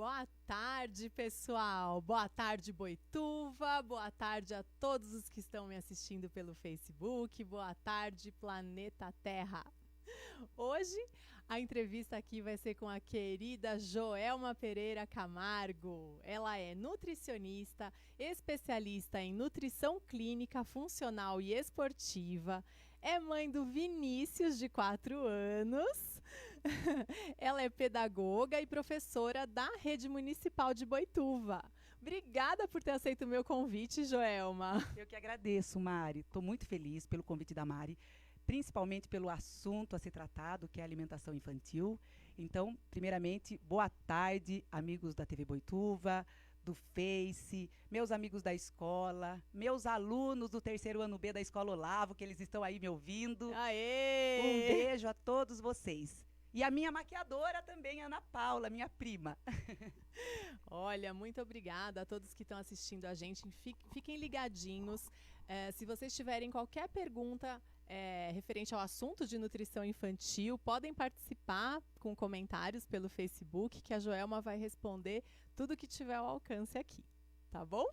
Boa tarde, pessoal. Boa tarde, Boituva. Boa tarde a todos os que estão me assistindo pelo Facebook. Boa tarde, planeta Terra. Hoje, a entrevista aqui vai ser com a querida Joelma Pereira Camargo. Ela é nutricionista, especialista em nutrição clínica, funcional e esportiva. É mãe do Vinícius, de 4 anos. Ela é pedagoga e professora da Rede Municipal de Boituva. Obrigada por ter aceito o meu convite, Joelma. Eu que agradeço, Mari. Estou muito feliz pelo convite da Mari, principalmente pelo assunto a ser tratado, que é a alimentação infantil. Então, primeiramente, boa tarde, amigos da TV Boituva, do Face, meus amigos da escola, meus alunos do terceiro ano B da Escola Olavo, que eles estão aí me ouvindo. Aê! Um beijo a todos vocês. E a minha maquiadora também, Ana Paula, minha prima. Olha, muito obrigada a todos que estão assistindo a gente. Fiquem ligadinhos. Se vocês tiverem qualquer pergunta referente ao assunto de nutrição infantil, podem participar com comentários pelo Facebook, que a Joelma vai responder tudo que tiver ao alcance aqui, tá bom?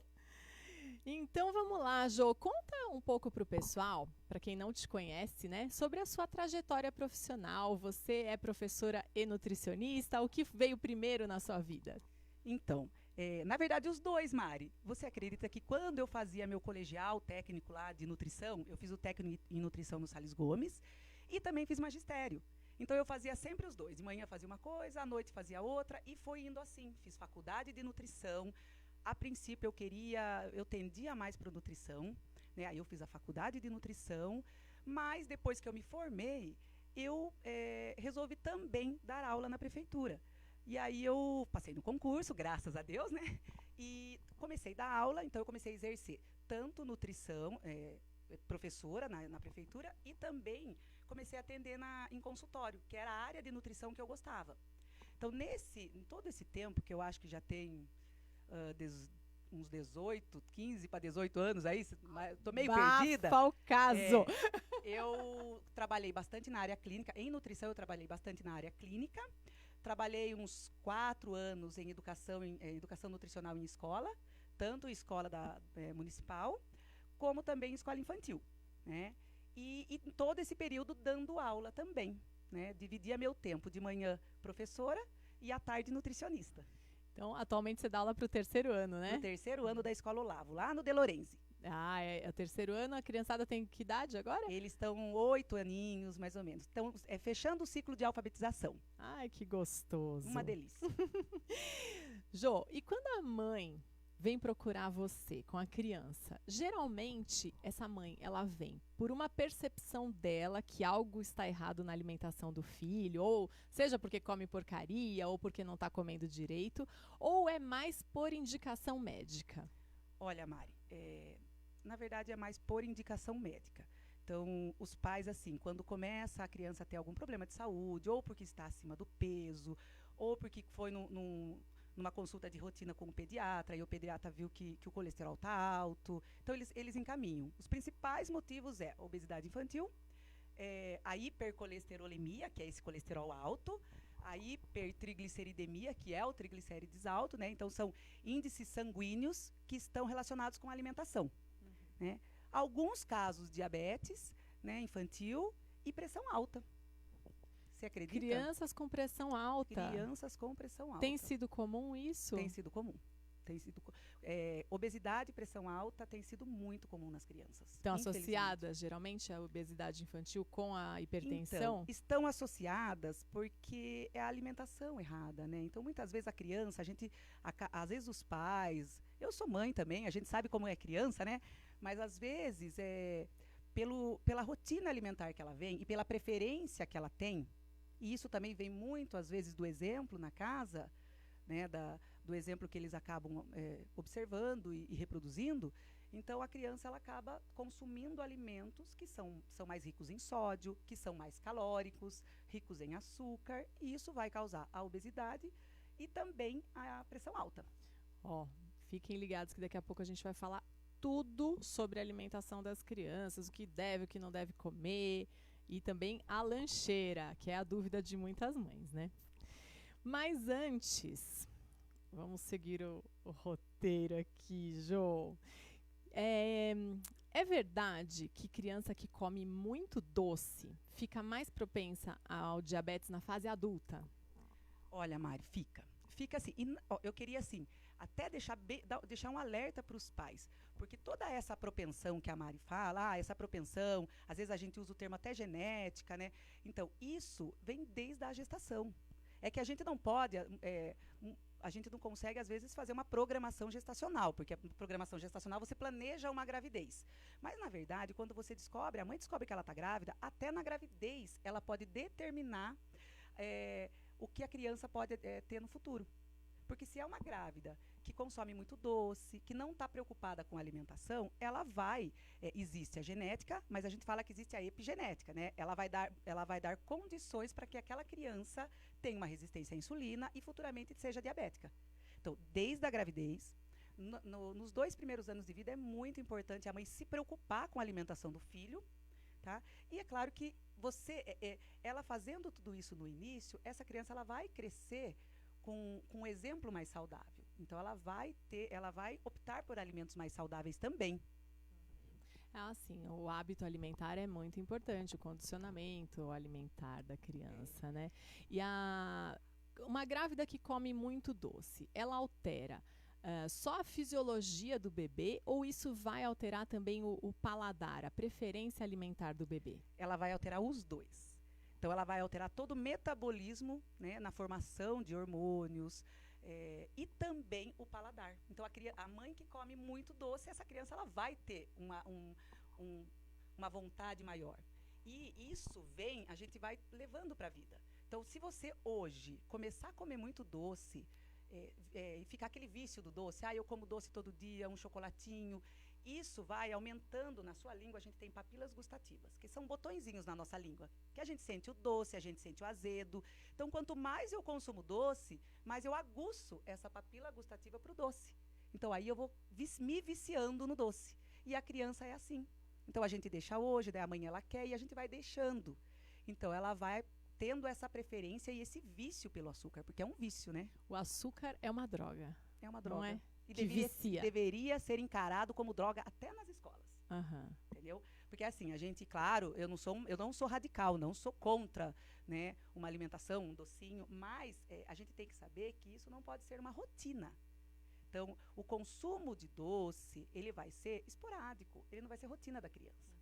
Então vamos lá, Jo, conta um pouco para o pessoal, para quem não te conhece, né, sobre a sua trajetória profissional. Você é professora e nutricionista, o que veio primeiro na sua vida? Então, na verdade, os dois, Mari. Você acredita que quando eu fazia meu colegial técnico lá de nutrição, eu fiz o técnico em nutrição no Salles Gomes e também fiz magistério. Então, eu fazia sempre os dois. De manhã fazia uma coisa, à noite fazia outra e foi indo assim. Fiz faculdade de nutrição. A princípio, eu tendia mais para nutrição, né? Aí eu fiz a faculdade de nutrição, mas depois que eu me formei, eu resolvi também dar aula na prefeitura. E aí eu passei no concurso, graças a Deus, né? E comecei a dar aula, então eu comecei a exercer tanto nutrição, professora na prefeitura, e também comecei a atender em consultório, que era a área de nutrição que eu gostava. Então, em todo esse tempo, que eu acho que já tem uns 18, 15 para 18 anos aí, estou meio perdida. Bafa o caso! Eu trabalhei bastante na área clínica, em nutrição eu trabalhei bastante na área clínica. Trabalhei uns 4 anos em educação nutricional em escola, tanto em escola municipal, como também em escola infantil, né? E em todo esse período dando aula também, né? Dividia meu tempo de manhã professora e à tarde nutricionista. Então, atualmente você dá aula para o terceiro ano, né? No terceiro ano da Escola Olavo, lá no De Lorenzi. Ah, é o terceiro ano. A criançada tem que idade agora? Eles estão 8 aninhos, mais ou menos. Estão fechando o ciclo de alfabetização. Ai, que gostoso. Uma delícia. Jo, e quando a mãe vem procurar você com a criança, geralmente essa mãe, ela vem por uma percepção dela que algo está errado na alimentação do filho, ou seja porque come porcaria, ou porque não está comendo direito, ou é mais por indicação médica? Olha, Mari, na verdade é mais por indicação médica. Então, os pais, assim, quando começa a criança a ter algum problema de saúde, ou porque está acima do peso, ou porque foi numa consulta de rotina com o pediatra, e o pediatra viu que o colesterol está alto. Então, eles encaminham. Os principais motivos é obesidade infantil, a hipercolesterolemia, que é esse colesterol alto, a hipertrigliceridemia, que é o triglicérides alto, né? Então, são índices sanguíneos que estão relacionados com a alimentação. Né? Alguns casos, diabetes, né, infantil e pressão alta. Você acredita? Crianças com pressão alta. Crianças com pressão alta. Tem sido comum isso? Tem sido comum. Obesidade e pressão alta tem sido muito comum nas crianças. Estão associadas, geralmente, a obesidade infantil com a hipertensão? Então, estão associadas porque é a alimentação errada, né? Então, muitas vezes a criança, às vezes os pais, eu sou mãe também, a gente sabe como é criança, né? Mas às vezes, pela rotina alimentar que ela vem e pela preferência que ela tem, e isso também vem muito, às vezes, do exemplo na casa, né, do exemplo que eles acabam observando e reproduzindo. Então, a criança ela acaba consumindo alimentos que são mais ricos em sódio, que são mais calóricos, ricos em açúcar, e isso vai causar a obesidade e também a pressão alta. Fiquem ligados que daqui a pouco a gente vai falar tudo sobre a alimentação das crianças, o que deve, o que não deve comer, e também a lancheira, que é a dúvida de muitas mães, né? Mas antes, Vamos seguir o roteiro aqui, Jô. É verdade que criança que come muito doce fica mais propensa ao diabetes na fase adulta? Olha, Mari, fica. Fica assim. Ó, eu queria, assim, até deixar um alerta para os pais. Porque toda essa propensão que a Mari fala, essa propensão, às vezes a gente usa o termo até genética, né? Então, isso vem desde a gestação. É que a gente não pode, a gente não consegue, às vezes, fazer uma programação gestacional, porque a programação gestacional você planeja uma gravidez. Mas, na verdade, quando você descobre, a mãe descobre que ela está grávida, até na gravidez ela pode determinar o que a criança pode ter no futuro. Porque se é uma grávida que consome muito doce, que não está preocupada com a alimentação, ela vai, existe a genética, mas a gente fala que existe a epigenética, né? Ela vai dar condições para que aquela criança tenha uma resistência à insulina e futuramente seja diabética. Então, desde a gravidez, nos 2 primeiros anos de vida é muito importante a mãe se preocupar com a alimentação do filho, tá? E é claro que ela fazendo tudo isso no início, essa criança ela vai crescer com um exemplo mais saudável. Então ela vai optar por alimentos mais saudáveis também. Sim, o hábito alimentar é muito importante, o condicionamento alimentar da criança, né? E uma grávida que come muito doce, ela altera só a fisiologia do bebê ou isso vai alterar também o paladar, a preferência alimentar do bebê? Ela vai alterar os dois. Então, ela vai alterar todo o metabolismo, né, na formação de hormônios e também o paladar. Então, a mãe que come muito doce, essa criança ela vai ter uma vontade maior. E isso a gente vai levando para a vida. Então, se você hoje começar a comer muito doce e ficar aquele vício do doce, eu como doce todo dia, um chocolatinho, isso vai aumentando na sua língua. A gente tem papilas gustativas, que são botõezinhos na nossa língua, que a gente sente o doce, a gente sente o azedo. Então, quanto mais eu consumo doce, mais eu aguço essa papila gustativa para o doce. Então, aí eu vou me viciando no doce. E a criança é assim. Então, a gente deixa hoje, daí amanhã ela quer e a gente vai deixando. Então, ela vai tendo essa preferência e esse vício pelo açúcar, porque é um vício, né? O açúcar é uma droga. É uma droga. Não é? E vicia. Deveria ser encarado como droga até nas escolas. Uhum. Entendeu? Porque assim, a gente, claro, eu não sou radical, não sou contra, né, uma alimentação, um docinho, mas a gente tem que saber que isso não pode ser uma rotina. Então, o consumo de doce, ele vai ser esporádico, ele não vai ser rotina da criança.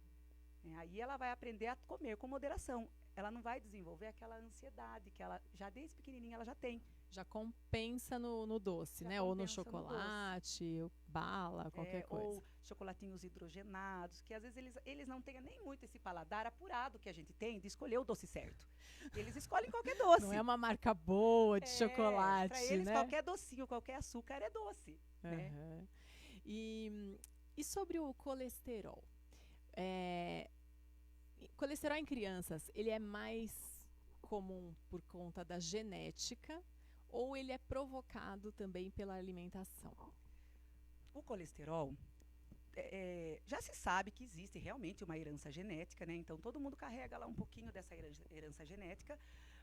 Aí ela vai aprender a comer com moderação. Ela não vai desenvolver aquela ansiedade que ela, já desde pequenininha, ela já tem. Já compensa no doce, né? Ou no chocolate, ou bala, qualquer coisa. Ou chocolatinhos hidrogenados, que às vezes eles não têm nem muito esse paladar apurado que a gente tem de escolher o doce certo. Eles escolhem qualquer doce. Não é uma marca boa de chocolate, pra eles, né? Qualquer docinho, qualquer açúcar é doce. Uhum. Né? E sobre o colesterol? Colesterol em crianças, ele é mais comum por conta da genética ou ele é provocado também pela alimentação? O colesterol, já se sabe que existe realmente uma herança genética, né? Então todo mundo carrega lá um pouquinho dessa herança genética,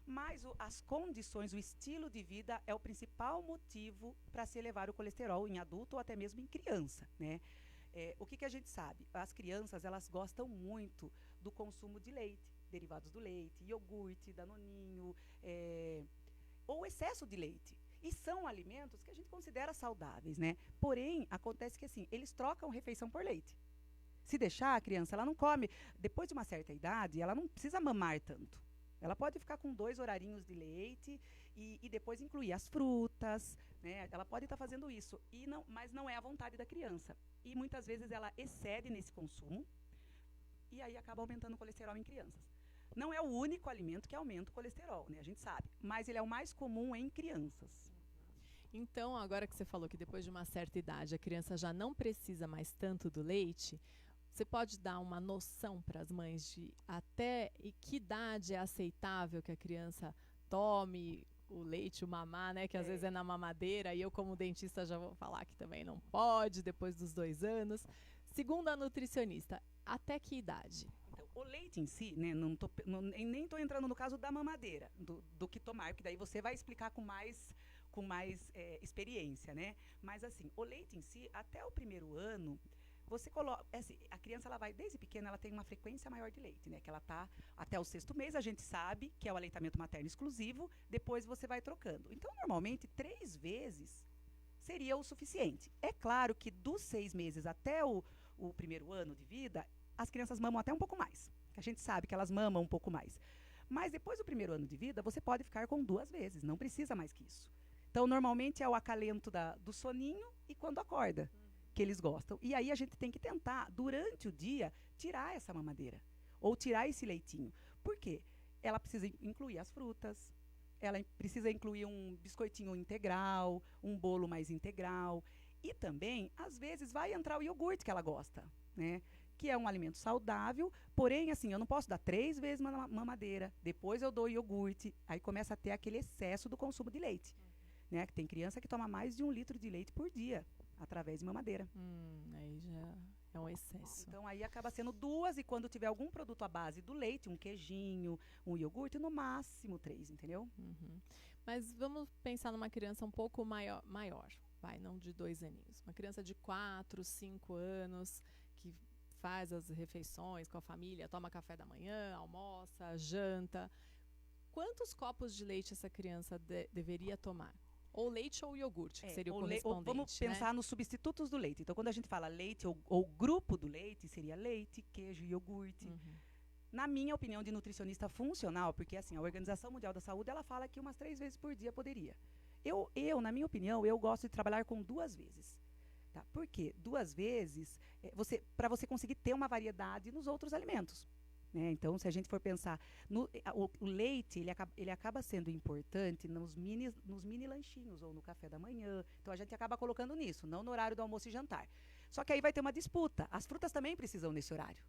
mas as condições, o estilo de vida é o principal motivo para se elevar o colesterol em adulto ou até mesmo em criança, né? O que a gente sabe? As crianças, elas gostam muito do consumo de leite, derivados do leite, iogurte, danoninho, ou excesso de leite. E são alimentos que a gente considera saudáveis, né? Porém, acontece que assim, eles trocam refeição por leite. Se deixar, a criança, ela não come. Depois de uma certa idade, ela não precisa mamar tanto. Ela pode ficar com 2 horarinhos de leite e depois incluir as frutas, né? Ela pode estar fazendo isso, mas não é a vontade da criança. E muitas vezes ela excede nesse consumo e aí acaba aumentando o colesterol em crianças. Não é o único alimento que aumenta o colesterol, né? A gente sabe, mas ele é o mais comum em crianças. Então, agora que você falou que depois de uma certa idade a criança já não precisa mais tanto do leite, você pode dar uma noção para as mães de até que idade é aceitável que a criança tome o leite, o mamar, né? Que às vezes é na mamadeira, e eu como dentista já vou falar que também não pode depois dos 2 anos. Segundo a nutricionista, até que idade? Então, o leite em si, né, nem estou entrando no caso da mamadeira, do que tomar, porque daí você vai explicar com mais com mais experiência, né? Mas assim, o leite em si, até o primeiro ano, você coloca, assim, a criança ela vai desde pequena, ela tem uma frequência maior de leite, né? Que ela tá até o 6º mês, a gente sabe que é o aleitamento materno exclusivo, depois você vai trocando. Então, normalmente, 3 vezes seria o suficiente. É claro que dos 6 meses até o primeiro ano de vida, as crianças mamam até um pouco mais. A gente sabe que elas mamam um pouco mais. Mas depois do primeiro ano de vida, você pode ficar com 2 vezes, não precisa mais que isso. Então, normalmente é o acalento do soninho e quando acorda, que eles gostam. E aí a gente tem que tentar, durante o dia, tirar essa mamadeira. Ou tirar esse leitinho. Por quê? Ela precisa incluir as frutas, ela precisa incluir um biscoitinho integral, um bolo mais integral. E também, às vezes, vai entrar o iogurte que ela gosta, né? Que é um alimento saudável, porém, assim, eu não posso dar 3 vezes mamadeira, depois eu dou iogurte, aí começa a ter aquele excesso do consumo de leite. Né? Tem criança que toma mais de 1 litro de leite por dia, através de mamadeira. Aí já é um excesso. Então, aí acaba sendo 2, e quando tiver algum produto à base do leite, um queijinho, um iogurte, no máximo 3, entendeu? Mas vamos pensar numa criança um pouco maior, vai, não de 2 aninhos. Uma criança de 4, 5 anos, que faz as refeições com a família, toma café da manhã, almoça, janta. Quantos copos de leite essa criança deveria tomar? Ou leite ou iogurte, que seria o correspondente. Vamos pensar, né, nos substitutos do leite. Então, quando a gente fala leite ou grupo do leite, seria leite, queijo e iogurte. Na minha opinião de nutricionista funcional, porque assim, a Organização Mundial da Saúde, ela fala que umas 3 vezes por dia poderia. Na minha opinião, eu gosto de trabalhar com 2 vezes. Tá? Por quê? 2 vezes, para você conseguir ter uma variedade nos outros alimentos. Né? Então, se a gente for pensar, o leite, ele acaba sendo importante nos mini lanchinhos, ou no café da manhã. Então, a gente acaba colocando nisso, não no horário do almoço e jantar. Só que aí vai ter uma disputa. As frutas também precisam nesse horário.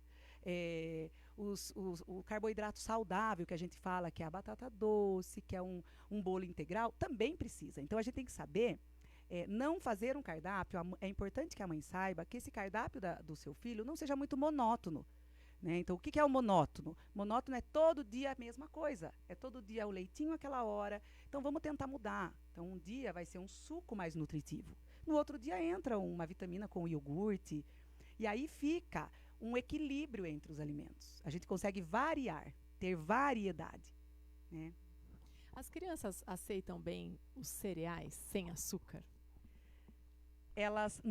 O carboidrato saudável, que a gente fala, que é a batata doce, que é um bolo integral, também precisa. Então, a gente tem que saber não fazer um cardápio. É importante que a mãe saiba que esse cardápio do seu filho não seja muito monótono. Né? Então, o que é o monótono? Monótono é todo dia a mesma coisa. É todo dia o leitinho àquela hora. Então, vamos tentar mudar. Então, um dia vai ser um suco mais nutritivo. No outro dia entra uma vitamina com iogurte. E aí fica um equilíbrio entre os alimentos. A gente consegue variar, ter variedade. Né? As crianças aceitam bem os cereais sem açúcar? Elas,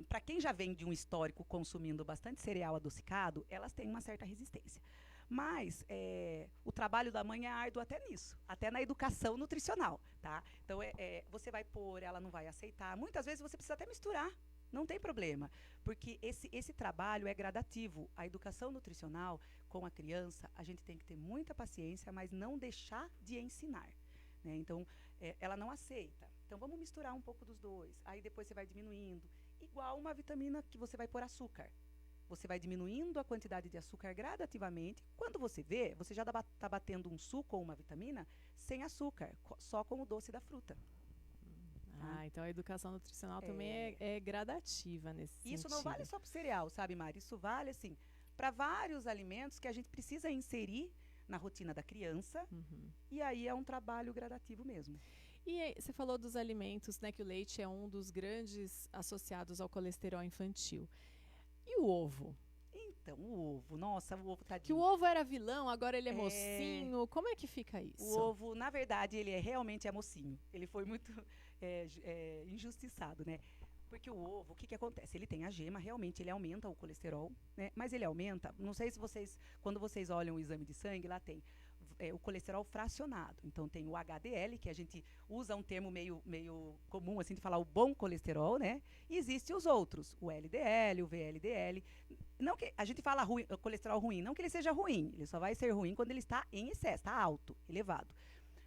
para quem já vem de um histórico consumindo bastante cereal adocicado, elas têm uma certa resistência. Mas o trabalho da mãe é árduo até nisso, até na educação nutricional, tá? Então, você vai pôr, ela não vai aceitar. Muitas vezes você precisa até misturar, não tem problema, porque esse trabalho é gradativo. A educação nutricional com a criança, a gente tem que ter muita paciência, mas não deixar de ensinar. Né? Então, ela não aceita. Então, vamos misturar um pouco dos dois. Aí, depois você vai diminuindo. Igual uma vitamina que você vai pôr açúcar. Você vai diminuindo a quantidade de açúcar gradativamente. Quando você vê, você já está batendo um suco ou uma vitamina sem açúcar, só com o doce da fruta. Então a educação nutricional também é gradativa nesse sentido. Isso não vale só para o cereal, sabe, Mari? Isso vale, assim, para vários alimentos que a gente precisa inserir na rotina da criança. E aí é um trabalho gradativo mesmo. E aí, você falou dos alimentos, né, que o leite é um dos grandes associados ao colesterol infantil. E o ovo? Então, o ovo, nossa, o ovo tadinho. Que o ovo era vilão, agora ele é mocinho. Como é que fica isso? O ovo, na verdade, ele realmente é mocinho. Ele foi muito injustiçado, né? Porque o ovo, o que acontece? Ele tem a gema, realmente ele aumenta o colesterol, né? Mas ele aumenta, não sei se quando vocês olham o exame de sangue, lá tem o colesterol fracionado. Então, tem o HDL, que a gente usa um termo meio comum, assim, de falar o bom colesterol, né? E existem os outros, o LDL, o VLDL. Não que a gente fala colesterol ruim, não que ele seja ruim, ele só vai ser ruim quando ele está em excesso, está alto, elevado.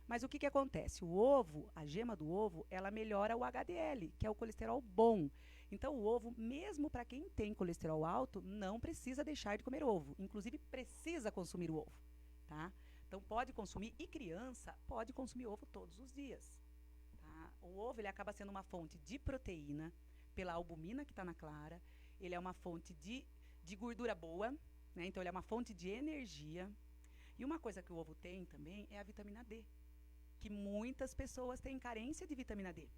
Mas o que acontece? O ovo, a gema do ovo, ela melhora o HDL, que é o colesterol bom. Então, o ovo, mesmo para quem tem colesterol alto, não precisa deixar de comer ovo. Inclusive, precisa consumir o ovo, tá? Então, pode consumir, e criança pode consumir ovo todos os dias. Tá? O ovo, ele acaba sendo uma fonte de proteína, pela albumina que está na clara. Ele é uma fonte de gordura boa, né? Então, ele é uma fonte de energia. E uma coisa que o ovo tem também é a vitamina D. que muitas pessoas têm carência de vitamina D.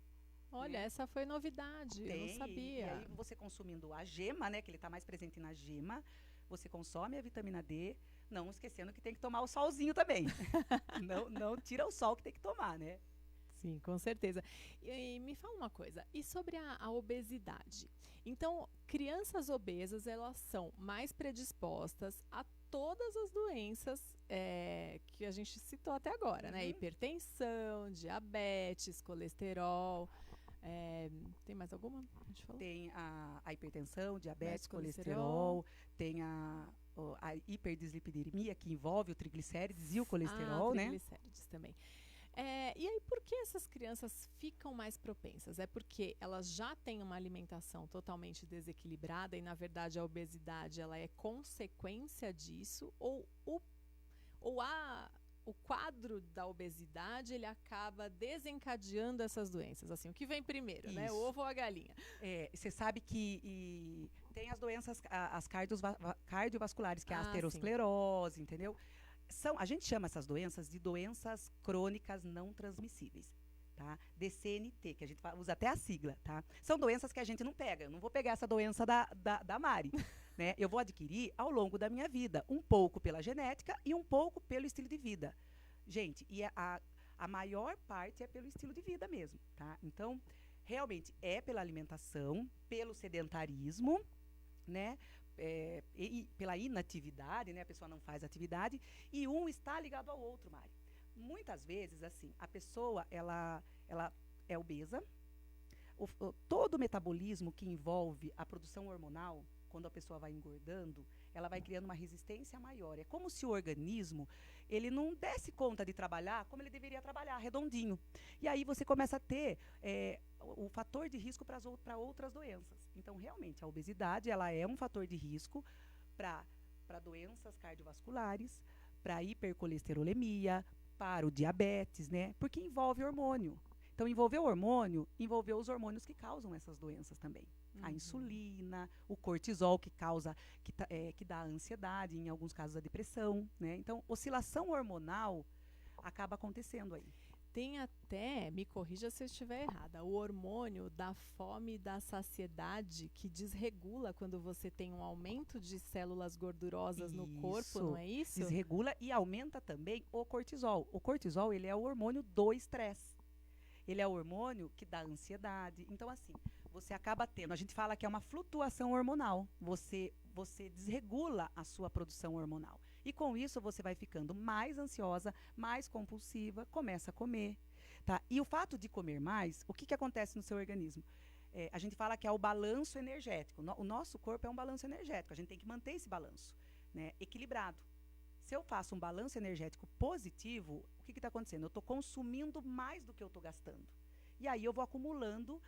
Olha, essa foi novidade, eu não sabia. E aí você consumindo a gema, né, que ele está mais presente na gema, você consome a vitamina D, não esquecendo que tem que tomar o solzinho também. não tira o sol que tem que tomar, né? Sim, com certeza. E me fala uma coisa, e sobre a obesidade? Então, crianças obesas, elas são mais predispostas a todas as doenças que a gente citou até agora, né? Hipertensão, diabetes, colesterol. Tem mais alguma? A gente falou? Tem a hipertensão, diabetes, colesterol, tem a hiperdislipidemia, que envolve o triglicérides e o colesterol, né? Triglicérides também. E aí, por que essas crianças ficam mais propensas? É porque elas já têm uma alimentação totalmente desequilibrada e, na verdade, a obesidade ela é consequência disso? Ou o quadro da obesidade ele acaba desencadeando essas doenças? Assim, o que vem primeiro, né? O ovo ou a galinha? Você sabe que tem as doenças, as cardiovasculares, que é a aterosclerose, entendeu? A gente chama essas doenças de doenças crônicas não transmissíveis, tá? DCNT, que a gente usa até a sigla, tá? São doenças que a gente não pega. Eu não vou pegar essa doença da Mari, né? Eu vou adquirir ao longo da minha vida, um pouco pela genética e um pouco pelo estilo de vida. Gente, e a maior parte é pelo estilo de vida mesmo, tá? Então, realmente é pela alimentação, pelo sedentarismo, né? E pela inatividade, né? A pessoa não faz atividade e um está ligado ao outro, Mari. Muitas vezes, assim, a pessoa, ela é obesa, todo o metabolismo que envolve a produção hormonal, quando a pessoa vai engordando, ela vai criando uma resistência maior. É como se o organismo, ele não desse conta de trabalhar como ele deveria trabalhar, redondinho. E aí você começa a ter o fator de risco para outras doenças. Então, realmente, a obesidade, ela é um fator de risco para doenças cardiovasculares, para hipercolesterolemia, para o diabetes, né? Porque envolve hormônio. Então, envolveu hormônio, envolveu os hormônios que causam essas doenças também. A insulina, o cortisol que dá ansiedade, em alguns casos a depressão, né? Então, oscilação hormonal acaba acontecendo aí. Tem até, me corrija se eu estiver errada, o hormônio da fome e da saciedade que desregula quando você tem um aumento de células gordurosas no corpo, não é isso? Desregula e aumenta também o cortisol. O cortisol, ele é o hormônio do estresse. Ele é o hormônio que dá ansiedade. Então, assim, você acaba tendo, a gente fala que é uma flutuação hormonal. Você desregula a sua produção hormonal. E com isso você vai ficando mais ansiosa, mais compulsiva, começa a comer, tá? E o fato de comer mais, o que acontece no seu organismo? A gente fala que é o balanço energético. O nosso corpo é um balanço energético, a gente tem que manter esse balanço, né, equilibrado. Se eu faço um balanço energético positivo, o que está acontecendo? Eu estou consumindo mais do que eu estou gastando. E aí eu vou acumulando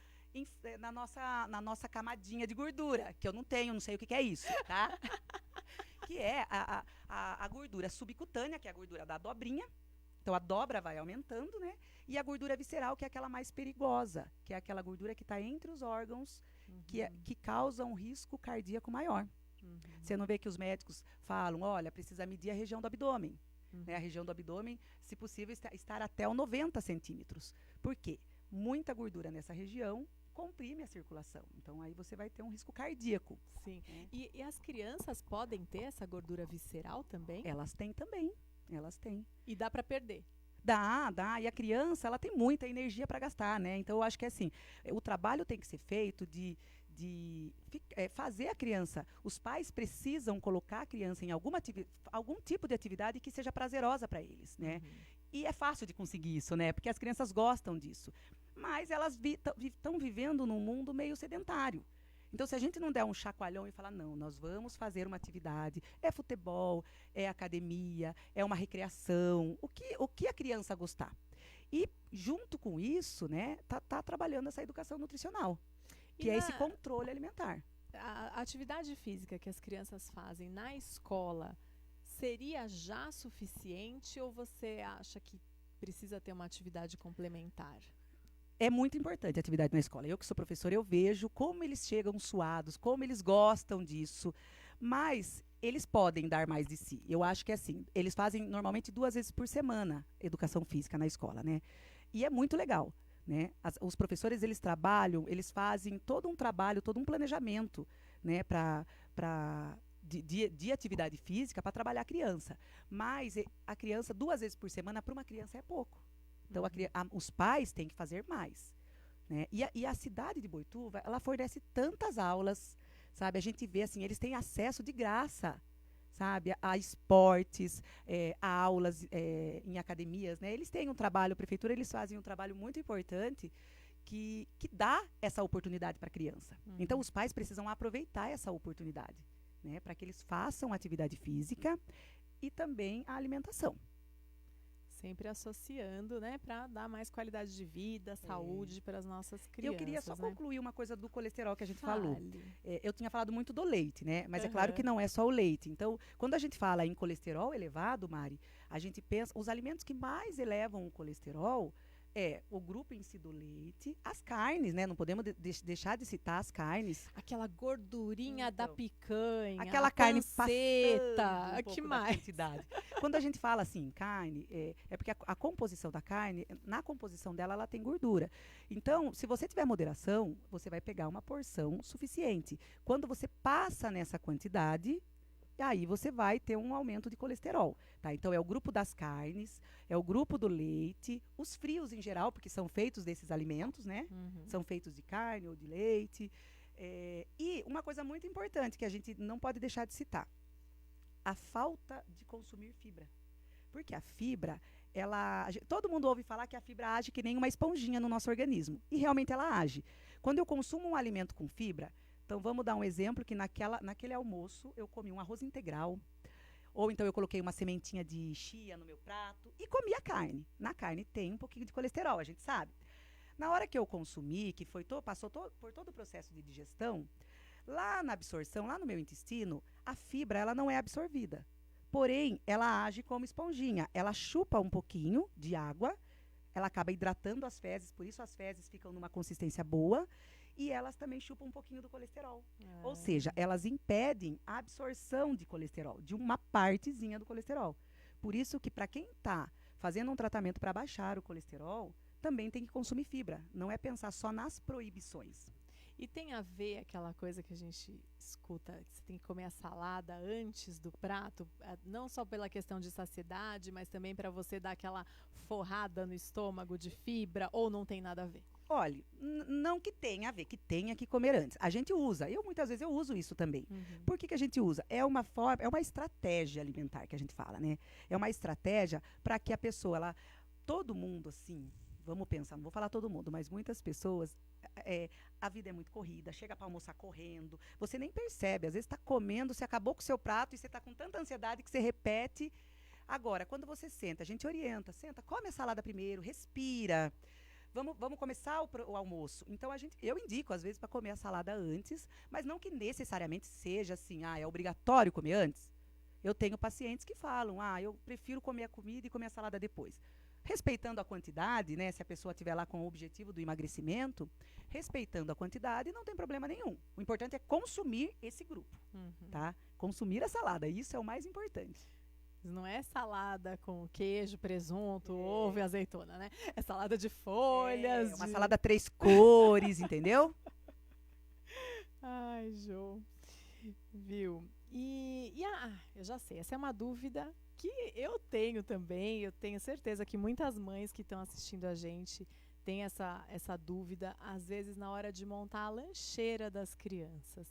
na nossa camadinha de gordura, que eu não tenho, não sei o que é isso, tá? Que é a gordura subcutânea, que é a gordura da dobrinha. Então, a dobra vai aumentando, né? E a gordura visceral, que é aquela mais perigosa, que é aquela gordura que está entre os órgãos, que causa um risco cardíaco maior. Você não vê que os médicos falam, olha, precisa medir a região do abdômen. Né? A região do abdômen, se possível, estar até 90 centímetros. Por quê? Muita gordura nessa região comprime a circulação. Então, aí você vai ter um risco cardíaco. Sim. E as crianças podem ter essa gordura visceral também? Elas têm também. Elas têm. E dá para perder? Dá. E a criança, ela tem muita energia para gastar, né? Então, eu acho que assim, o trabalho tem que ser feito de fazer a criança. Os pais precisam colocar a criança em algum tipo de atividade que seja prazerosa para eles, né? E é fácil de conseguir isso, né? Porque as crianças gostam disso. Mas elas estão vivendo num mundo meio sedentário. Então, se a gente não der um chacoalhão e falar, não, nós vamos fazer uma atividade, é futebol, é academia, é uma recreação, o que a criança gostar. E, junto com isso, né, tá trabalhando essa educação nutricional, que é esse controle alimentar. A atividade física que as crianças fazem na escola seria já suficiente ou você acha que precisa ter uma atividade complementar? É muito importante a atividade na escola. Eu que sou professora, eu vejo como eles chegam suados, como eles gostam disso. Mas eles podem dar mais de si. Eu acho que é assim, eles fazem normalmente 2 vezes por semana educação física na escola, né? E é muito legal, né? Os professores, eles trabalham, eles fazem todo um trabalho, todo um planejamento, né? De atividade física para trabalhar a criança. Mas a criança, 2 vezes por semana, para uma criança é pouco. Então, os pais têm que fazer mais. Né? E a cidade de Boituva, ela fornece tantas aulas, sabe? A gente vê, assim, eles têm acesso de graça, sabe? A esportes, a aulas em academias, né? Eles têm um trabalho, a prefeitura, eles fazem um trabalho muito importante que dá essa oportunidade para a criança. Então, os pais precisam aproveitar essa oportunidade, né? Para que eles façam atividade física e também a alimentação. Sempre associando, né, para dar mais qualidade de vida, saúde para as nossas crianças. Eu queria só concluir uma coisa do colesterol que a gente Fale. falou. Eu tinha falado muito do leite, né? Mas é claro que não é só o leite. Então, quando a gente fala em colesterol elevado, Mari, a gente pensa, os alimentos que mais elevam o colesterol é o grupo em si do leite, as carnes, né? Não podemos deixar de citar as carnes. Aquela gordurinha da picanha, aquela carne panceta, que mais? Quantidade. Quando a gente fala assim, carne, é porque a composição da carne, na composição dela, ela tem gordura. Então, se você tiver moderação, você vai pegar uma porção suficiente. Quando você passa nessa quantidade, aí você vai ter um aumento de colesterol, tá? Então, é o grupo das carnes, é o grupo do leite, os frios em geral, porque são feitos desses alimentos, né? São feitos de carne ou de leite. E uma coisa muito importante que a gente não pode deixar de citar, a falta de consumir fibra. Porque a fibra, todo mundo ouve falar que a fibra age que nem uma esponjinha no nosso organismo. E realmente ela age. Quando eu consumo um alimento com fibra, então, vamos dar um exemplo que naquele almoço eu comi um arroz integral, ou então eu coloquei uma sementinha de chia no meu prato e comi a carne. Na carne tem um pouquinho de colesterol, a gente sabe. Na hora que eu consumi, que passou por todo o processo de digestão, lá na absorção, lá no meu intestino, a fibra ela não é absorvida. Porém, ela age como esponjinha. Ela chupa um pouquinho de água, ela acaba hidratando as fezes, por isso as fezes ficam numa consistência boa. E elas também chupam um pouquinho do colesterol. Ou seja, elas impedem a absorção de colesterol, de uma partezinha do colesterol. Por isso que para quem está fazendo um tratamento para baixar o colesterol, também tem que consumir fibra. Não é pensar só nas proibições. E tem a ver aquela coisa que a gente escuta, que você tem que comer a salada antes do prato, não só pela questão de saciedade, mas também para você dar aquela forrada no estômago de fibra, ou não tem nada a ver? Olha, não que tenha a ver, que tenha que comer antes. A gente usa, muitas vezes eu uso isso também. Por que a gente usa? É uma estratégia alimentar que a gente fala, né? É uma estratégia para que a pessoa, todo mundo assim, vamos pensar, não vou falar todo mundo, mas muitas pessoas, a vida é muito corrida, chega para almoçar correndo, você nem percebe, às vezes está comendo, você acabou com o seu prato e você está com tanta ansiedade que você repete. Agora, quando você senta, a gente orienta, come a salada primeiro, respira. Vamos começar o almoço. Então, eu indico, às vezes, para comer a salada antes, mas não que necessariamente seja assim, é obrigatório comer antes. Eu tenho pacientes que falam, eu prefiro comer a comida e comer a salada depois. Respeitando a quantidade, né? Se a pessoa estiver lá com o objetivo do emagrecimento, respeitando a quantidade, não tem problema nenhum. O importante é consumir esse grupo, tá? Consumir a salada, isso é o mais importante. Não é salada com queijo, presunto, ovo e azeitona, né? É salada de folhas. Uma salada 3 cores, entendeu? Ai, Jô. Viu? Eu já sei, essa é uma dúvida que eu tenho também. Eu tenho certeza que muitas mães que estão assistindo a gente têm essa dúvida, às vezes, na hora de montar a lancheira das crianças.